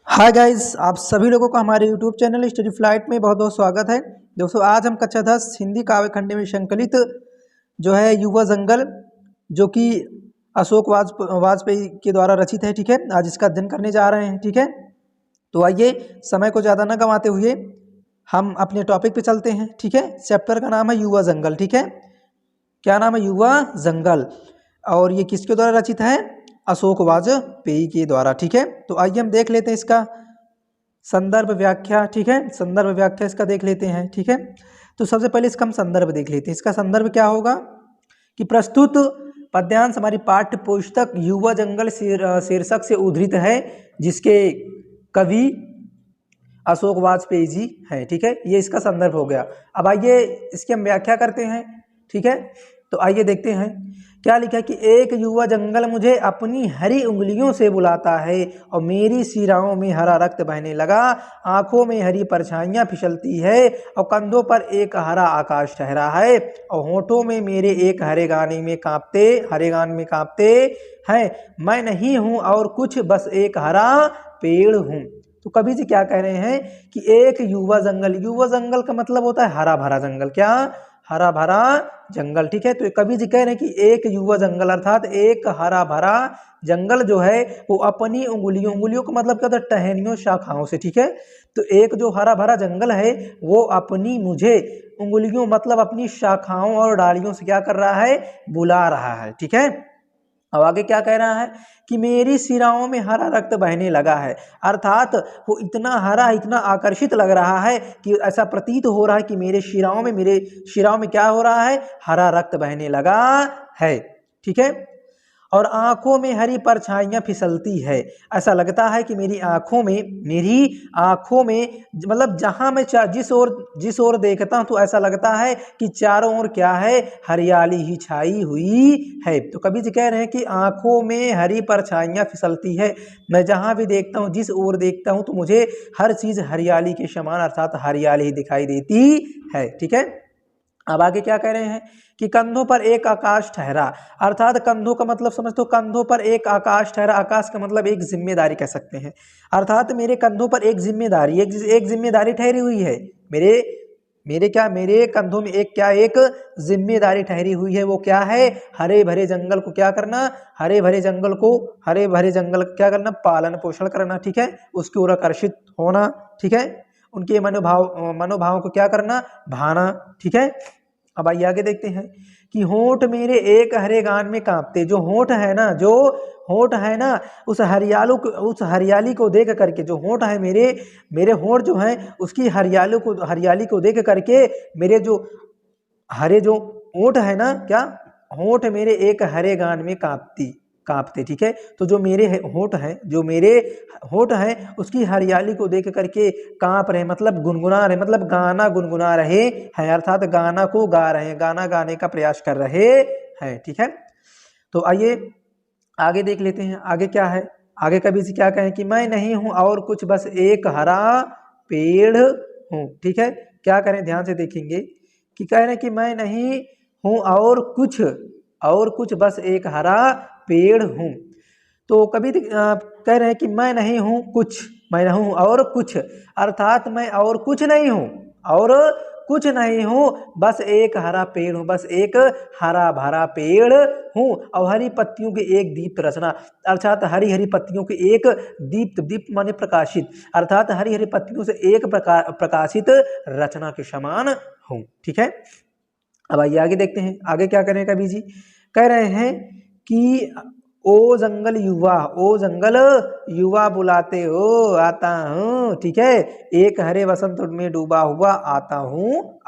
Hi guys, आप सभी लोगों का हमारे यूट्यूब चैनल स्टडी फ्लाइट में बहुत बहुत स्वागत है। दोस्तों, आज हम कक्षा 10 हिंदी काव्य खंड में संकलित जो है युवा जंगल, जो कि अशोक वाजपेयी के द्वारा रचित है। ठीक है, आज इसका अध्ययन करने जा रहे हैं। ठीक है, तो आइए समय को ज़्यादा न गंवाते हुए हम अपने टॉपिक पे चलते हैं। ठीक है, चैप्टर का नाम है युवा जंगल। ठीक है, क्या नाम है? युवा जंगल। और ये किसके द्वारा रचित है? अशोक वाजपेयी के द्वारा। ठीक है, तो आइए हम देख लेते हैं इसका संदर्भ व्याख्या। ठीक है, संदर्भ व्याख्या इसका देख लेते हैं। ठीक है, तो सबसे पहले इसका हम संदर्भ देख लेते हैं। इसका संदर्भ क्या होगा कि प्रस्तुत पद्यांश हमारी पाठ्य पुस्तक युवा जंगल शीर्षक से उद्धृत है, जिसके कवि अशोक वाजपेयी जी हैं। ठीक है, ये इसका संदर्भ हो गया। अब आइए इसकी हम व्याख्या करते हैं। ठीक है, तो आइए देखते हैं क्या लिखा है कि एक युवा जंगल मुझे अपनी हरी उंगलियों से बुलाता है और मेरी शिराओं में हरा रक्त बहने लगा, आंखों में हरी परछाइयां फिसलती है और कंधों पर एक हरा आकाश ठहरा है और होठों में मेरे एक हरे गाने में कांपते हैं। मैं नहीं हूँ और कुछ, बस एक हरा पेड़ हूँ। तो कवि जी क्या कह रहे हैं कि एक युवा जंगल का मतलब होता है हरा भरा जंगल। क्या? हरा भरा जंगल। ठीक है, तो कवि जी कह रहे हैं कि एक युवा जंगल अर्थात एक हरा भरा जंगल जो है वो अपनी उंगलियों का मतलब क्या होता है? टहनियों, शाखाओं से। ठीक है, तो एक जो हरा भरा जंगल है वो अपनी मुझे उंगलियों मतलब अपनी शाखाओं और डालियों से क्या कर रहा है? बुला रहा है। ठीक है, अब आगे क्या कह रहा है कि मेरी शिराओं में हरा रक्त बहने लगा है, अर्थात वो इतना हरा, इतना आकर्षित लग रहा है कि ऐसा प्रतीत हो रहा है कि मेरे शिराओं में क्या हो रहा है? हरा रक्त बहने लगा है। ठीक है, और आंखों में हरी परछाइयां फिसलती है। ऐसा लगता है कि मेरी आंखों में मतलब जहां मैं जिस ओर देखता हूं तो ऐसा लगता है कि चारों ओर क्या है? हरियाली ही छाई हुई है। तो कवि जी कह रहे हैं कि आंखों में हरी परछाइयां फिसलती है। मैं जहां भी देखता हूं, जिस ओर देखता हूं, तो मुझे हर चीज हरियाली के समान अर्थात हरियाली ही दिखाई देती है। ठीक है, अब आगे क्या कह रहे हैं कि कंधों पर एक आकाश ठहरा, अर्थात कंधों का मतलब समझते हो? कंधों पर एक आकाश ठहरा, आकाश का मतलब एक जिम्मेदारी कह सकते हैं। अर्थात मेरे कंधों पर एक जिम्मेदारी ठहरी हुई है। मेरे कंधों में एक जिम्मेदारी ठहरी हुई है। वो क्या है? हरे भरे जंगल को क्या करना? हरे भरे जंगल का क्या करना? पालन पोषण करना। ठीक है, उसकी ओर आकर्षित होना। ठीक है, उनके मनोभाव को क्या करना? भाना। ठीक है, अब आइए आगे देखते हैं कि होंठ मेरे एक हरे गान में कांपते। जो होंठ है ना, उस हरियाली को देख करके, जो होंठ है मेरे होंठ जो हैं उसकी हरियाली को देख करके मेरे जो हरे जो होंठ है ना, क्या? होंठ मेरे एक हरे गान में कांपते। ठीक है, तो जो मेरे होंठ हैं उसकी हरियाली को देख करके कांप रहे, मतलब गुनगुना रहे, मतलब गाना गुनगुना रहे हैं, अर्थात गाना को गा रहे हैं, गाना गाने का प्रयास कर रहे हैं। ठीक है, तो आइए आगे देख लेते हैं आगे क्या है। आगे कवि जी क्या कहें कि मैं नहीं हूं और कुछ, बस एक हरा पेड़ हूं। ठीक है, क्या करें? ध्यान से देखेंगे कि कह रहे हैं कि मैं नहीं हूं और कुछ, बस एक हरा पेड़ हूं। तो कभी कह रहे हैं कि मैं नहीं हूं और कुछ, अर्थात मैं और कुछ नहीं हूं, बस एक हरा पेड़ हूं, बस एक हरा भरा पेड़ हूं और हरी पत्तियों की एक दीप्त रचना, अर्थात हरी हरी पत्तियों की एक दीप्त माने प्रकाशित, अर्थात हरी हरी पत्तियों से एक प्रकाशित रचना के समान हूं। ठीक है, अब आइए आगे देखते हैं आगे क्या करें। कवि जी कह रहे हैं कि ओ जंगल युवा बुलाते हो, आता हूँ। ठीक है, एक हरे वसंत में डूबा हुआ आता हूँ।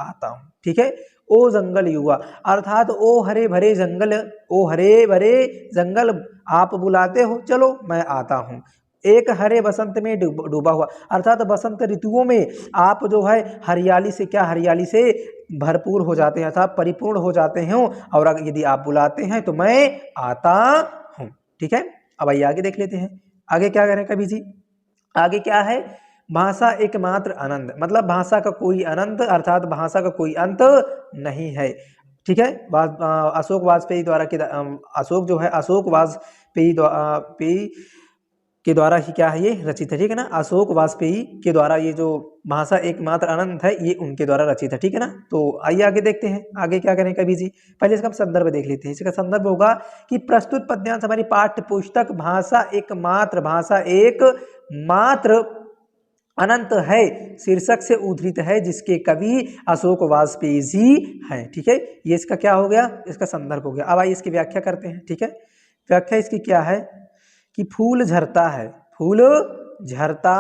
ठीक है, ओ जंगल युवा अर्थात ओ हरे भरे जंगल आप बुलाते हो, चलो मैं आता हूँ। एक हरे वसंत में डूबा हुआ अर्थात वसंत ऋतुओं में आप जो है हरियाली से भरपूर हो जाते हैं, अर्थात परिपूर्ण हो जाते हैं, और यदि आप बुलाते हैं तो मैं आता हूं। ठीक है, अब आइए आगे देख लेते हैं आगे क्या करें कवि जी। आगे क्या है? भाषा एकमात्र आनंद, मतलब भाषा का कोई अनंत अर्थात भाषा का कोई अंत नहीं है। ठीक है, अशोक वाजपेयी के द्वारा ही क्या है, ये रचित है, ठीक है ना। अशोक वाजपेयी के द्वारा ये जो भाषा एकमात्र अनंत है, ये उनके द्वारा रचित है, ठीक है ना। तो आइए आगे देखते हैं, आगे क्या करें कवि जी। पहले इसका हम संदर्भ देख लेते हैं। इसका संदर्भ होगा कि प्रस्तुत पद्यांश हमारी पाठ्य पुस्तक भाषा एक मात्र अनंत है शीर्षक से उद्धृत है, जिसके कवि अशोक वाजपेयी जी हैं, ठीक है। ये इसका क्या हो गया, इसका संदर्भ हो गया। अब आइए इसकी व्याख्या करते हैं, ठीक है। व्याख्या इसकी क्या है कि फूल झरता है, फूल झरता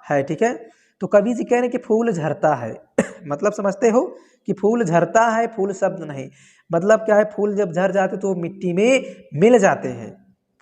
है, ठीक है। तो कवि जी कह रहे हैं कि फूल झरता है मतलब समझते हो कि फूल झरता है, फूल शब्द नहीं। मतलब क्या है, फूल जब झर जाते तो वो मिट्टी में मिल जाते हैं।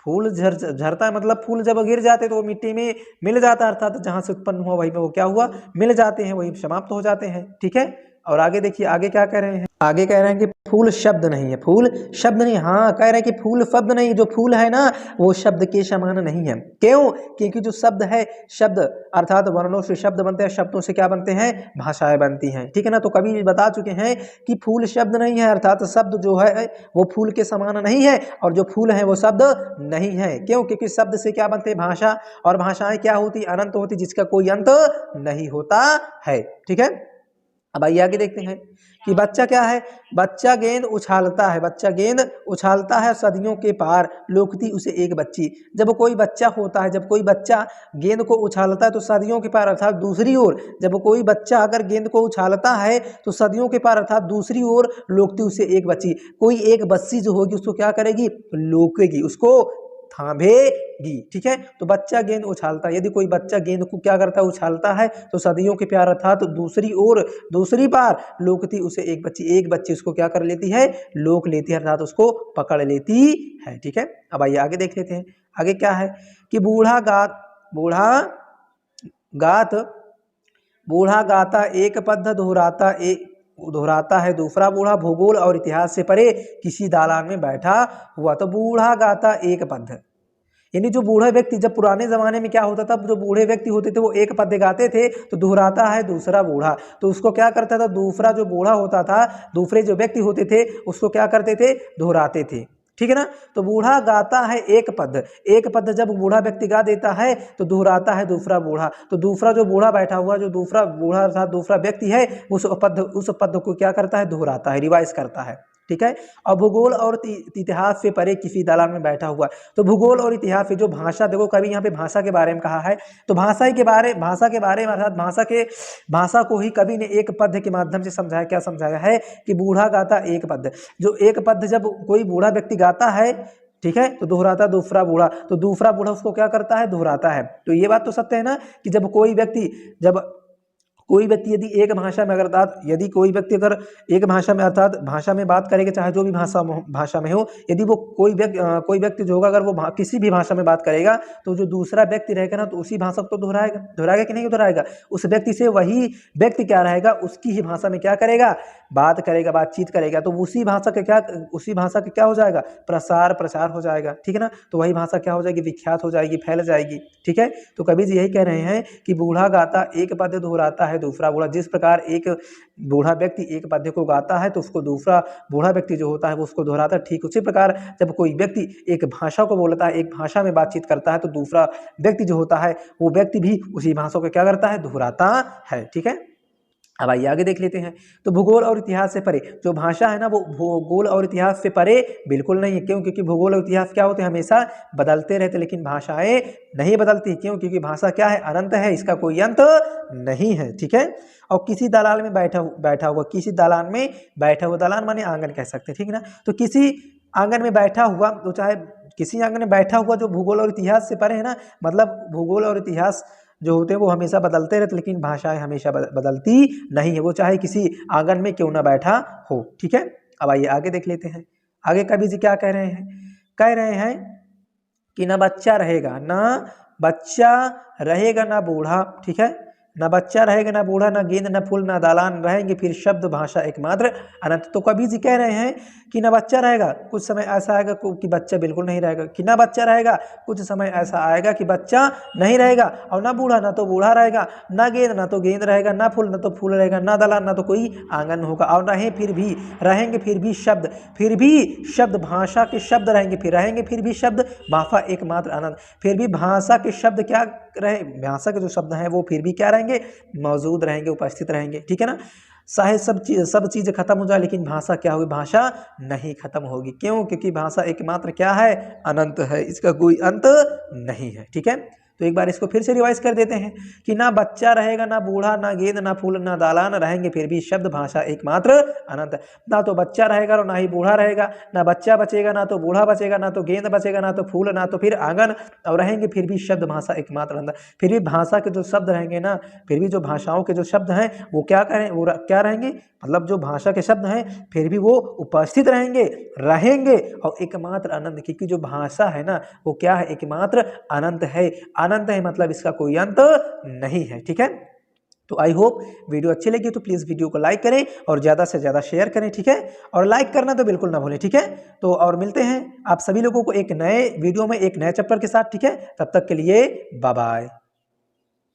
फूल झरता है मतलब फूल जब गिर जाते तो वो मिट्टी में मिल जाता है, अर्थात जहां से उत्पन्न हुआ वही में वो क्या हुआ, मिल जाते हैं, वही समाप्त हो जाते हैं, ठीक है। और आगे देखिए, आगे क्या कह रहे हैं, आगे कह रहे हैं कि फूल शब्द नहीं है, फूल शब्द नहीं। हाँ, कह रहे हैं कि फूल शब्द नहीं, जो फूल है ना वो शब्द के समान नहीं है। क्यों? क्योंकि जो शब्द है, शब्द अर्थात वर्णों से शब्द बनते हैं, शब्दों से क्या बनते हैं, भाषाएं बनती हैं, ठीक है ना। तो कवि भी बता चुके हैं कि फूल शब्द नहीं है, अर्थात शब्द जो है वो फूल के समान नहीं है, और जो फूल है वो शब्द नहीं है। क्यों? क्योंकि शब्द से क्या बनते हैं, भाषा, और भाषाएं क्या होती, अनंत होती, जिसका कोई अंत नहीं होता है, ठीक है। अब आइए आगे देखते हैं कि बच्चा क्या है, बच्चा गेंद उछालता है, बच्चा गेंद उछालता है सदियों के पार, लोकती उसे एक बच्ची। जब कोई बच्चा होता है, जब कोई बच्चा गेंद को उछालता है तो सदियों के पार अर्थात दूसरी ओर, जब कोई बच्चा अगर गेंद को उछालता है तो सदियों के पार अर्थात दूसरी ओर, लोकती उसे एक बच्ची। कोई एक बच्ची जो होगी उसको क्या करेगी, लोकेगी, उसको थामेगी, ठीक है। तो बच्चा गेंद उछालता है, यदि कोई बच्चा गेंद को क्या करता है, उछालता है, तो सदियों के प्यार अर्थात तो दूसरी ओर, दूसरी बार, लोकती उसे एक बच्ची, एक बच्ची उसको क्या कर लेती है, लोक लेती है, अर्थात उसको पकड़ लेती है, ठीक है। अब आइए आगे देख लेते हैं, आगे क्या है कि बूढ़ा गाता एक पद दोहराता है दूसरा बूढ़ा, भूगोल और इतिहास से परे किसी दालान में बैठा हुआ। तो बूढ़ा गाता एक पद, यानी जो बूढ़े व्यक्ति, जब पुराने जमाने में क्या होता था, जो बूढ़े व्यक्ति होते थे वो एक पद्य गाते थे, तो दोहराता है दूसरा बूढ़ा, तो उसको क्या करता था, दूसरा जो बूढ़ा होता था, दूसरे जो व्यक्ति होते थे उसको क्या करते थे, दोहराते थे, ठीक है ना। तो बूढ़ा गाता है एक पद जब बूढ़ा व्यक्ति गा देता है तो दोहराता है दूसरा बूढ़ा, तो दूसरा जो बूढ़ा बैठा हुआ, जो दूसरा बूढ़ा अर्थात दूसरा व्यक्ति है, उस पद को क्या करता है, दोहराता है, रिवाइज करता है, ठीक है। और भूगोल और इतिहास से परे किसी दालान में बैठा हुआ, तो भूगोल और इतिहास से जो भाषा, देखो कभी यहाँ पे भाषा के बारे में कहा है, तो भाषा के बारे में अर्थात भाषा को ही कवि ने एक पद के माध्यम से समझाया। क्या समझाया है कि बूढ़ा गाता एक पद, जो एक पद जब कोई बूढ़ा व्यक्ति गाता है, ठीक है, तो दोहराता दूसरा बूढ़ा, तो दूसरा बूढ़ा उसको क्या करता है, दोहराता है। तो ये बात तो सत्य है ना कि जब कोई व्यक्ति यदि एक भाषा में यदि कोई व्यक्ति अगर एक भाषा में अर्थात भाषा में बात करेगा, चाहे जो भी भाषा में हो, यदि वो कोई व्यक्ति जो होगा अगर वो किसी भी भाषा में बात करेगा, तो जो दूसरा व्यक्ति रहेगा ना, तो उसी भाषा को तो दोहराएगा कि नहीं दोहराएगा, उस व्यक्ति से वही व्यक्ति क्या रहेगा, उसकी ही भाषा में क्या करेगा, बात करेगा, बातचीत करेगा, तो उसी भाषा का क्या हो जाएगा, प्रचार हो जाएगा, ठीक है ना। तो वही भाषा क्या हो जाएगी, विख्यात हो जाएगी, फैल जाएगी, ठीक है। तो कवि जी यही कह रहे हैं कि बूढ़ा गाता एक पद्य दोहराता है दूसरा बूढ़ा। जिस प्रकार एक बूढ़ा व्यक्ति एक पद्य को गाता है तो उसको दूसरा बूढ़ा व्यक्ति जो होता है वो उसको दोहराता है, ठीक उसी प्रकार जब कोई व्यक्ति एक भाषा को बोलता है, एक भाषा में बातचीत करता है, तो दूसरा व्यक्ति जो होता है वो व्यक्ति भी उसी भाषा को क्या करता है, दोहराता है, ठीक है। अब आइए आगे देख लेते हैं। तो भूगोल और इतिहास से परे जो भाषा है ना, वो भूगोल और इतिहास से परे बिल्कुल नहीं है। क्यों? क्योंकि भूगोल और इतिहास क्या होते हैं, हमेशा बदलते रहते, लेकिन भाषाएं नहीं बदलती। क्यों? क्योंकि भाषा क्या है, अनंत है, इसका कोई अंत नहीं है, ठीक है। और किसी दलाल में बैठा हुआ, किसी दालान में बैठा हुआ, दालान माने आंगन कह सकते हैं, ठीक है ना। तो किसी आंगन में बैठा हुआ, तो चाहे किसी आंगन में बैठा हुआ जो भूगोल और इतिहास से परे है ना, मतलब भूगोल और इतिहास जो होते हैं वो हमेशा बदलते रहते, लेकिन भाषाएं हमेशा बदलती नहीं है, वो चाहे किसी आंगन में क्यों ना बैठा हो, ठीक है। अब आइए आगे देख लेते हैं। आगे कवि जी क्या कह रहे हैं कि ना बच्चा रहेगा ना बूढ़ा, ठीक है, ना बच्चा रहेगा, ना बूढ़ा, ना गेंद, ना फूल, ना दालान, रहेंगे फिर शब्द भाषा एकमात्र अनंत। तो कवि जी कह रहे हैं कि ना बच्चा रहेगा, कुछ समय ऐसा आएगा कि बच्चा बिल्कुल नहीं रहेगा, कि ना बच्चा रहेगा, कुछ समय ऐसा आएगा कि बच्चा नहीं रहेगा, और ना बूढ़ा, ना तो बूढ़ा रहेगा, ना गेंद, ना तो गेंद रहेगा, ना फूल, ना तो फूल रहेगा, ना दालान, ना तो कोई आंगन होगा, और रहेंगे फिर भी शब्द, फिर भी शब्द भाषा के शब्द रहेंगे, फिर भी शब्द भाषा एकमात्र अनंत। फिर भी भाषा के शब्द क्या रहे, भाषा के जो शब्द हैं वो फिर भी क्या रहेंगे, मौजूद रहेंगे, उपस्थित रहेंगे, ठीक है ना। चाहे सब चीज़ खत्म हो जाए, लेकिन भाषा क्या होगी, भाषा नहीं खत्म होगी। क्यों? क्योंकि भाषा एकमात्र क्या है, अनंत है, इसका कोई अंत नहीं है, ठीक है। तो एक बार इसको फिर से रिवाइज कर देते हैं कि ना बच्चा रहेगा, ना बूढ़ा, ना गेंद, ना फूल, ना दालान, रहेंगे फिर भी शब्द भाषा एकमात्र अनंत। ना तो बच्चा रहेगा और ना ही बूढ़ा रहेगा, ना बच्चा बचेगा, ना तो बूढ़ा बचेगा, ना तो गेंद बचेगा, ना तो फूल, ना तो फिर आंगन, और रहेंगे फिर भी शब्द भाषा एकमात्र अनंत। फिर भी भाषा के जो शब्द रहेंगे ना, फिर भी जो भाषाओं के जो शब्द हैं वो क्या करें, वो क्या रहेंगे, मतलब जो भाषा के शब्द हैं फिर भी वो उपस्थित रहेंगे और एकमात्र अनंत, क्योंकि जो भाषा है ना वो क्या है, एकमात्र अनंत है। अनंत है मतलब इसका कोई अंत नहीं है, ठीक है। तो आई होप वीडियो अच्छी लगी तो प्लीज़ वीडियो को लाइक करें और ज़्यादा से ज़्यादा शेयर करें, ठीक है। और लाइक करना तो बिल्कुल ना भूलें, ठीक है। तो और मिलते हैं आप सभी लोगों को एक नए वीडियो में एक नए चैप्टर के साथ, ठीक है। तब तक के लिए बाय बाय।